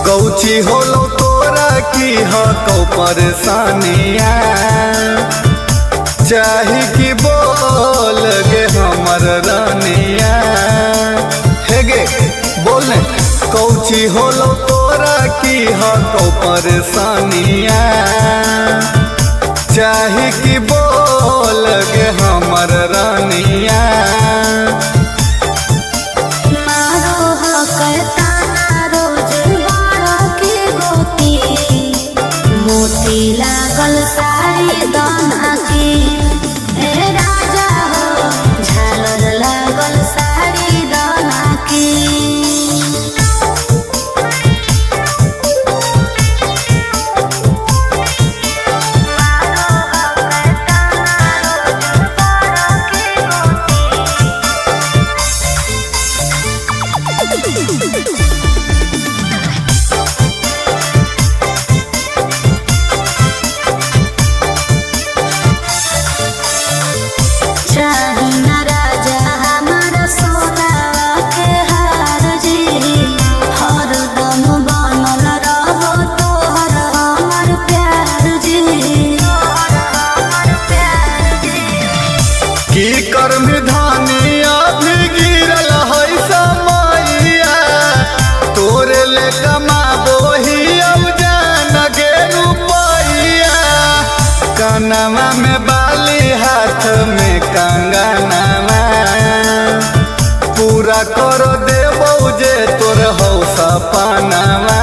कौची होलो तोरा की हको परेशानिया चाही कि बोल गे हमर रानिया हे गे बोलने कौची होलो तोरा की हको परेशानिया चाही कि बोल गे हमर रानिया लागल सारी दाना की ए राजा हो झालर लागल सारी दाना की कानवा में बाली हाथ में कंगनवा पूरा कर देबो जे तोर हो सपनवा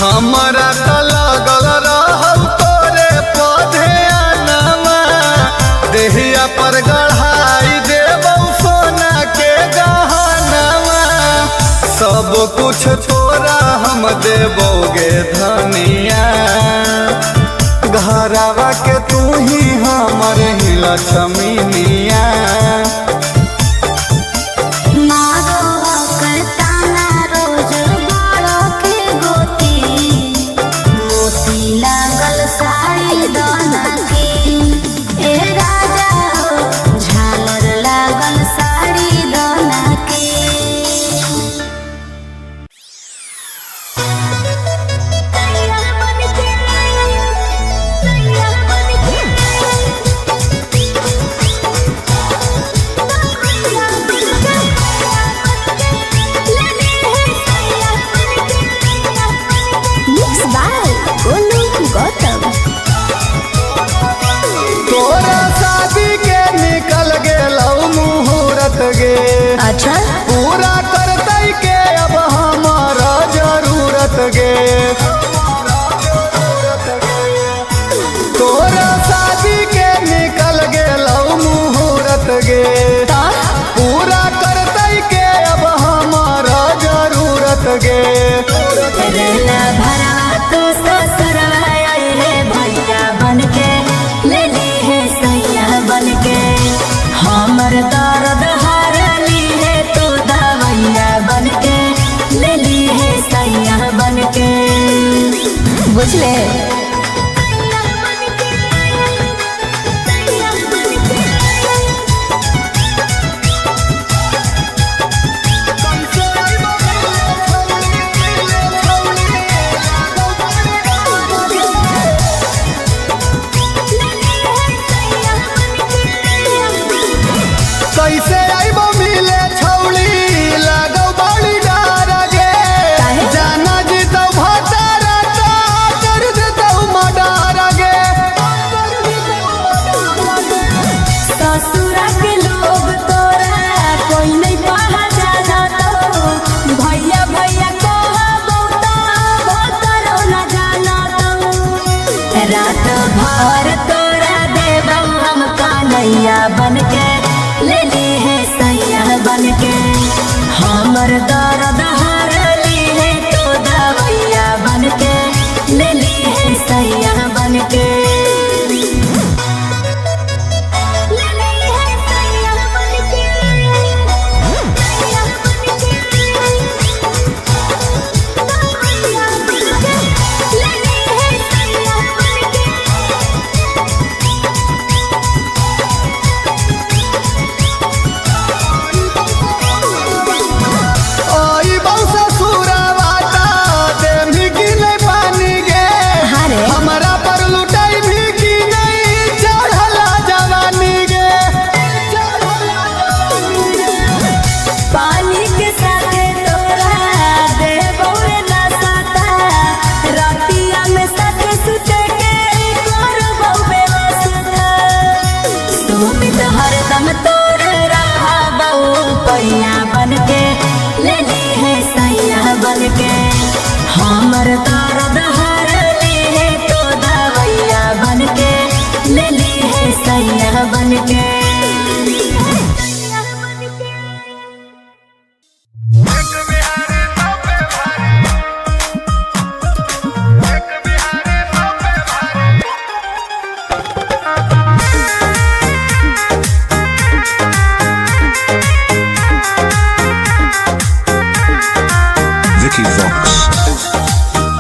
हमारा तो लगल रहल तोरे पौधे अनवा देहिया पर गढ़ाई देबौ सोना के गहनवा सब कुछ तोरा हम देबोगे धनिया घरवा के तू ही हमर ही लक्ष्मीनिया अच्छा पूरा करतै के अब हमारा जरूरत गे तोरा शादी के निकल गेलौ मुहूर्त गे पूरा करतै के अब हमारा जरूरत गे भरा तो ससुराल आए भैया बनके ले ली है सैया बनके हमर दर्द बुझले कैसे आइबो मिले छौली लागौ बड़ी डर गे जाना जीतौ भतारा तो कर देतौ दवैया बन के ले ली है सैया बन के हमर दर्द हर ली है तो दवैया बन के ले ली है सैया बन के आई बौसा सुरावाता देमी की नहीं पानी गे हरे हमारा पर लुटाई भी की नहीं चढ़ला जवानी गे पानी के साथे तोरा दे बौरे ना साता रातिया में साथे सुते के करबौ बेवस्ता सुमित हरदम तोर रहा बहू पैया बन के ले ली है सैया बन के हमर दर्द हर ली है तो दवैया बन के ले ली है सैया बन के Vicky Vox.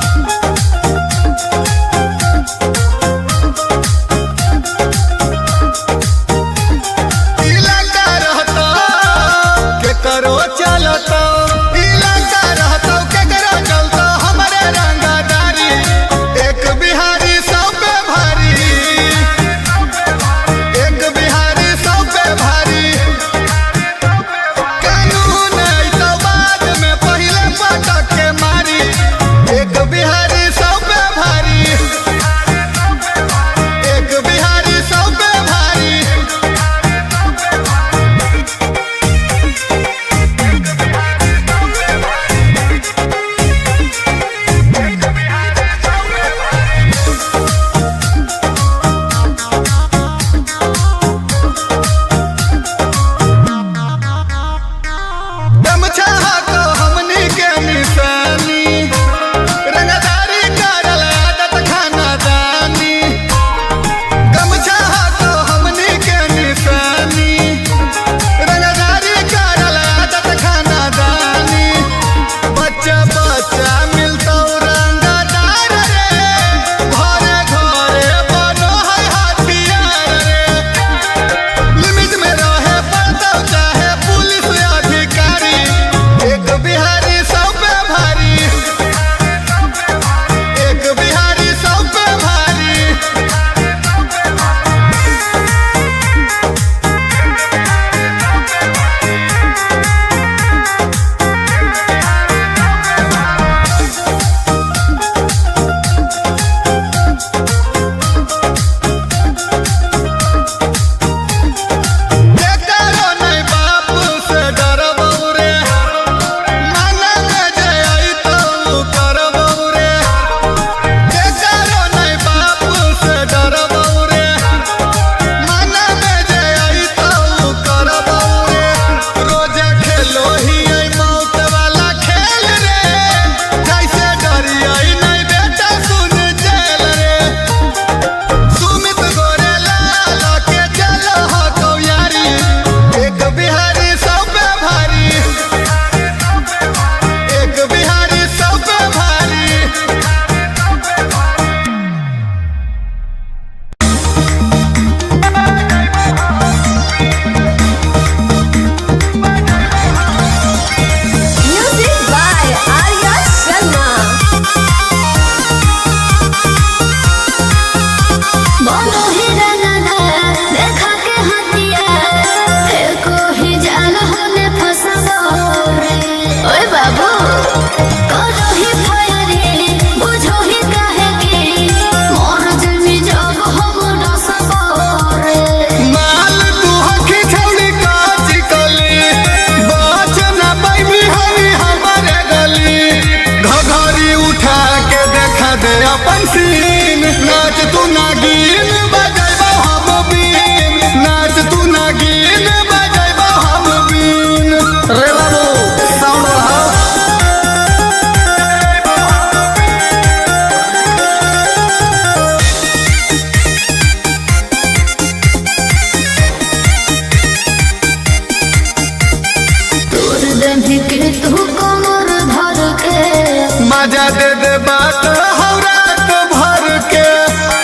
मजा दे दे बात हो रात भर के।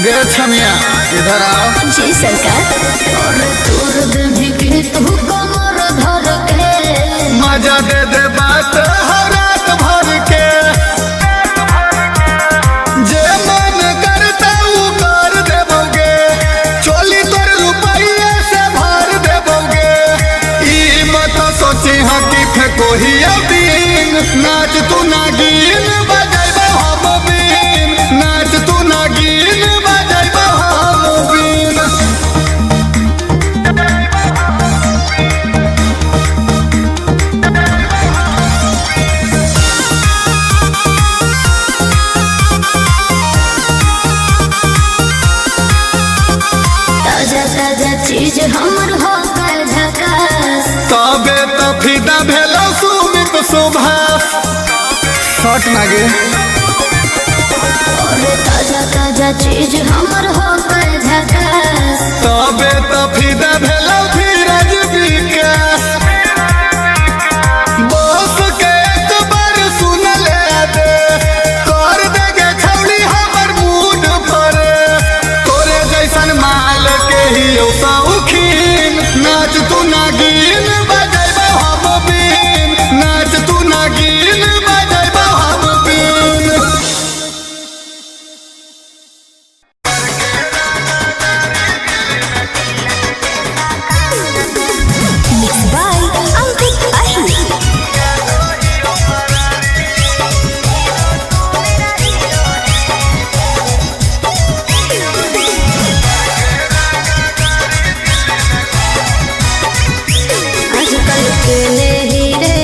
गे छमिया इधर आओ। जी सरकार। और तोर दिल भी तू कमर धर के मजा दे दे बात हो रात भर के। जे मन करता ऊ कर देबोगे, चोली तोर रुपये से भर देबोगे। ई मत सोची हकी फेंको ही बीन, नाच तू नागिन बजाइबो हम बीन, नाच तू नागिन बजाइबो हम बीन। ताजा ताजा चीज हमर हो कर झकास। तबे तो फिदा भेलो सुमित सुभाष। शॉट मागे और ताजा ताजा चीज हमर हो कर झकास। तबे तो फिदा भेलो धीरज विकास। बॉस के एक बार सुन ले दे, कर देगे छौड़ी हमर मूड पर। तोरे जैसन माल के ही शौकीन, नाच तू नागिन बजाइबो हम बीन, नाच तू नागिन बजाइबो हम बीन। Mixed by Ankit Ahi. आजकल के ले हीरे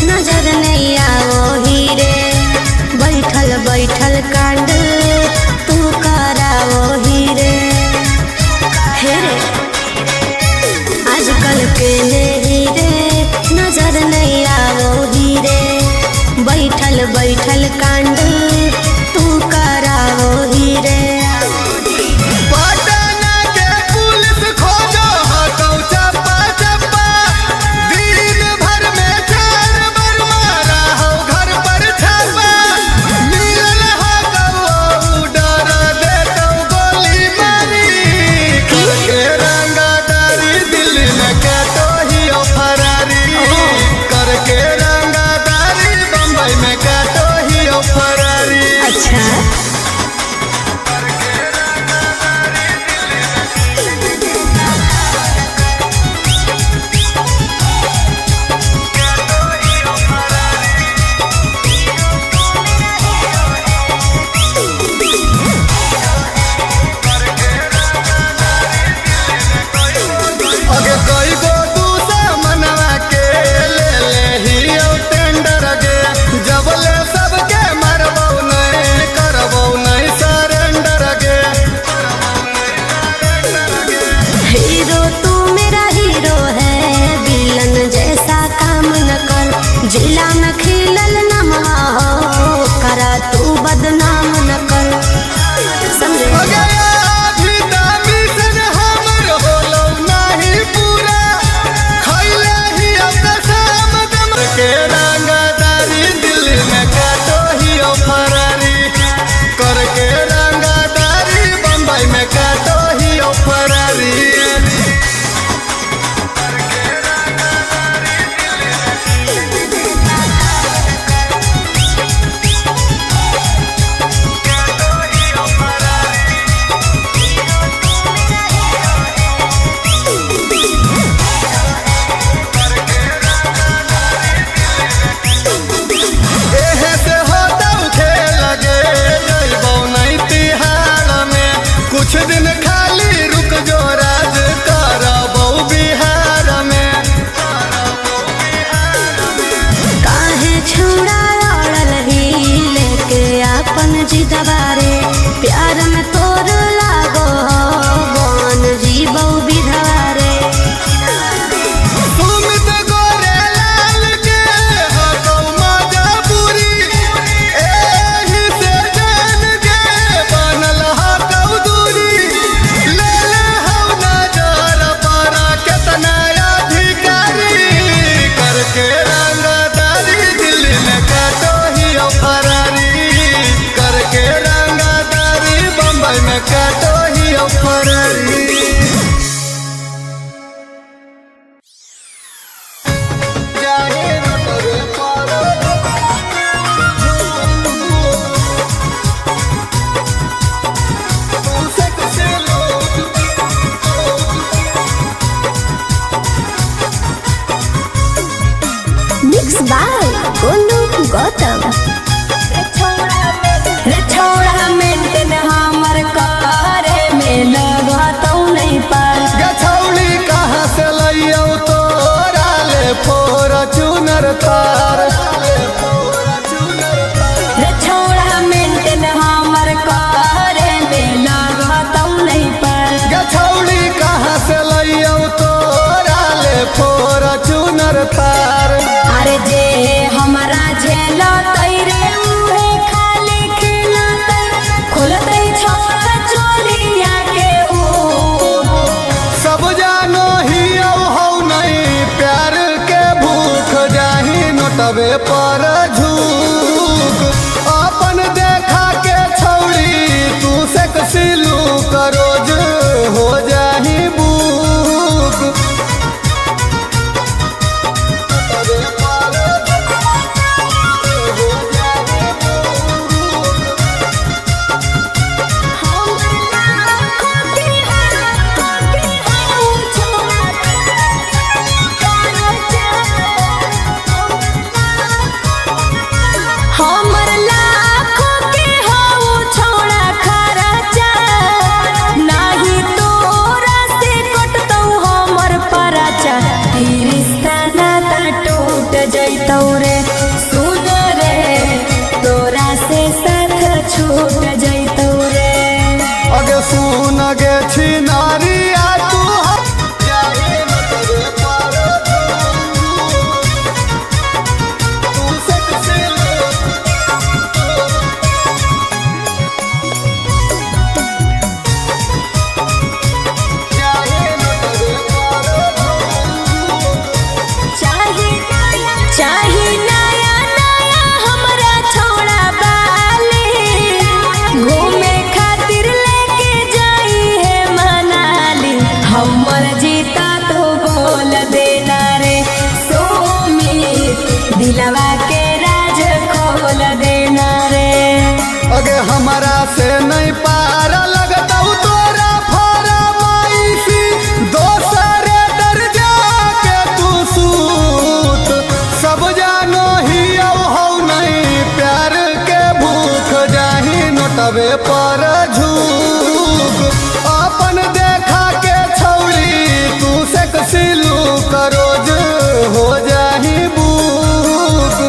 नजर नहीं आओ हीरे, बैठल बैठल कांड तू कराओ हीरे। हेरे आजकल के ले हीरे नजर नहीं आओ हीरे, बैठल बैठल कांड तू कराओ हीरे। पटना के पुलिस खोजो हटो चप्पा चप्पा, दिन भर में 4 बार मारा हो घर पर छापा। मिलल हो गौ डर देतो गोली मारी, करके रंगादारी दिल्ली में काटो ही ओ फरारी, करके रंगादारी बम्बई में काटो ही ओ फरारी। अच्छा। अगे कोई गो दूसरा मनवा के ले ले ही ओ टेंडर गे, जब ले टेम्पररी जाए नोटवे पर तुमसे कैसे लोग Mixed by Golu Gautam. रे छोड़ा मेंटेन हमर करे में लगतौ नहीं पार गछौली कहाँ से लइयौ तोरा ले फॉर्च्यूनर तार रे छोड़ा मेंटेन हमर करे में लगतौ नहीं पार गछौली कहाँ से लइयौ तोरा ले फॉर्च्यूनर तार अरे जे हमारा झेला तैरे उहे खाली खेलतै खोलतै छोड़ा चोलिया के ऊ सब जानो ही हौ नहीं प्यार के भूख जाही नोटवे पर झूक अपन देखा के छौड़ी तू से कसिलू करोज हो जाही बुक नोटवे पर हो जाही हमर लाखों के हऊ छोड़ा खर्चा नाही तोरा से कटतौ हमर परचा ई रिश्ता नाता टूट जइतौ रे सुन रे तोरा से साथ छूट जइतौ रे अगे सुन गे छी नारिया तू जाए नोटवे पर तू से कैसे लोग जाए नोटवे पर चाही नया नया हमरा छोड़ा बाली घूमे खातिर लेके जाई है मनाली हमर जीता तो बोल देना रे सुमित दिलवा के राज खोल देना रे अगे हमारा से नहीं पार लगतौ तोरा फरमाइशी दोसरे दर्जा के तू सूत सब जानो ही हौ नहीं प्यार के भूख जाही नोटवे पर झूक अपन देखा के छौड़ी तू से कसिलू करोज हो जाही बुक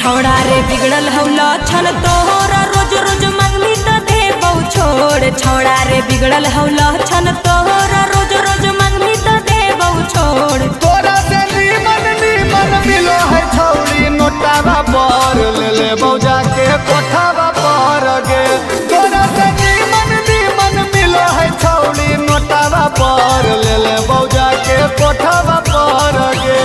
छौड़ा रे बिगड़ल हौ लक्षण तोहरा रोज रोज मंगली त देबौ छोड़ छौड़ा रे बिगड़ल हौ लक्षण तोहरा रोज रोज मंगली त देबौ छोड़ तोरा से नीमन नीमन मिलो है छौड़ी नोटावा पर ले ले बौजा के कोठावा पर गे तोरा से नीमन नीमन मिलो है छौड़ी नोटावा पर ले ले बौजा के कोठावा पर गे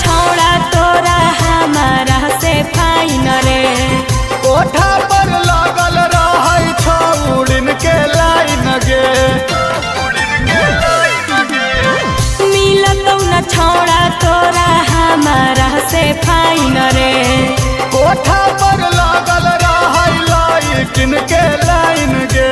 छौड़ा तोरा हमारा से फाइन रे कोठा पर लागल रहै छौड़िन के लाइन गे मिलतौ न छौड़ा तोरा हमारा से फाइन रे कोठा पर लागल रहै लाइकिन के लाइन गे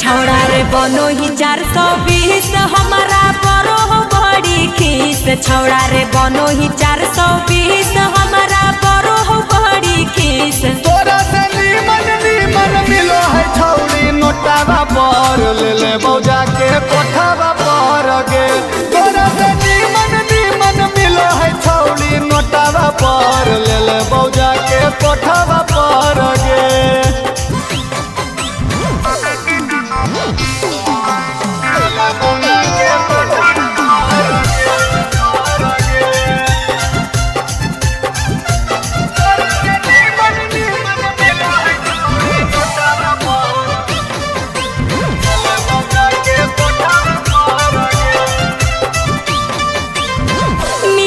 छौड़ा रे बनो ही 420 हमारा बरो बड़ी खीस छौड़ा रे बनो ही 420 हमारा बरो बड़ी खीस तोरा से नीमन नीमन मिलो है छौड़ी नोटावा पर ले ले बौजा के कोठावा पर गे तोरा से नीमन नीमन मिलो है छौड़ी नोटावा पर ले ले बौजा के कोठावा पर गे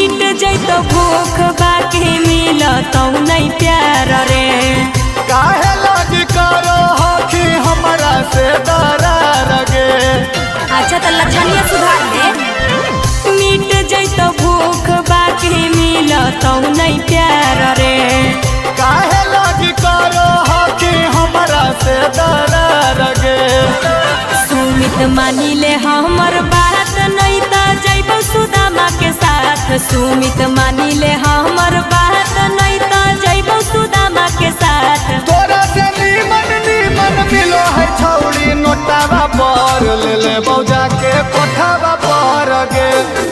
भूख बाकी मिलतौ नहीं प्यार रे काहे लागी करो हखी हमरा से दरार गे अच्छा तो लक्षणीय सुधार दे मिट जैतो भूख बाकी मिलतौ नहीं प्यार रे काहे लागी करो हखी हमरा से दरार गे सुमित मानी ले हमर बात नहीं त जैबौ सुदामा के साथ सुमित मानी ले हमर बात नहीं त जैबौ सुदामा के साथ तोरा से नीमन नीमन मिलो है छौड़ी नोटावा पर ले ले बौजा के कोठावा पर गे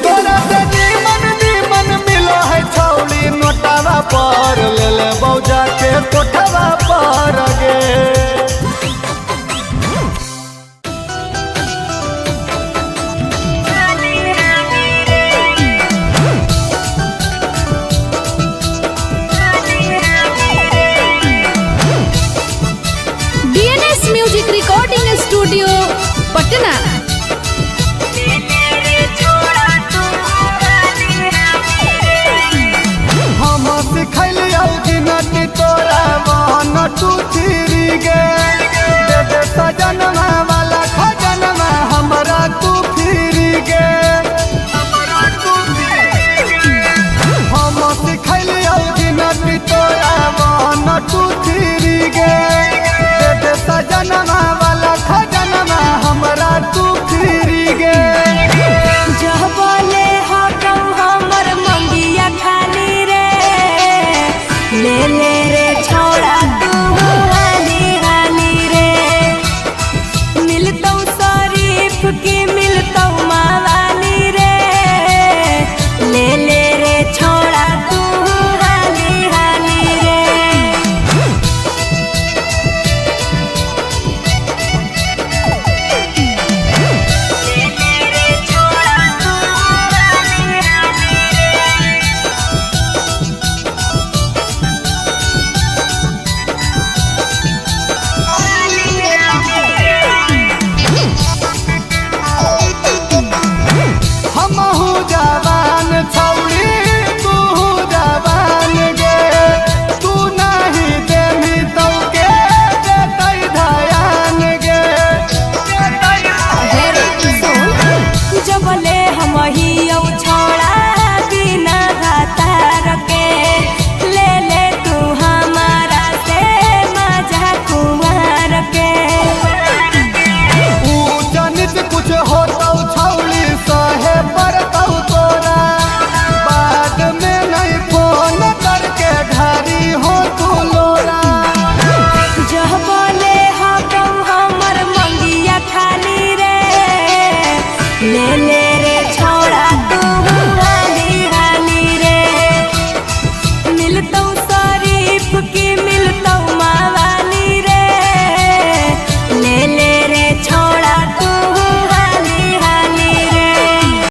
तोरा से नीमन नीमन मिलो है छौड़ी नोटावा पर ले ले बौजा के कोठावा पर गे रिकॉर्डिंग स्टूडियो पटना हम सिखलियौ गिनती तोरा 1 2 3 गे दे दे सजनमा वाला खजनमा हमरा तू फिरी गे हम सिखलियौ गिनती तोरा 1 2 3 गे दे दे सजनमा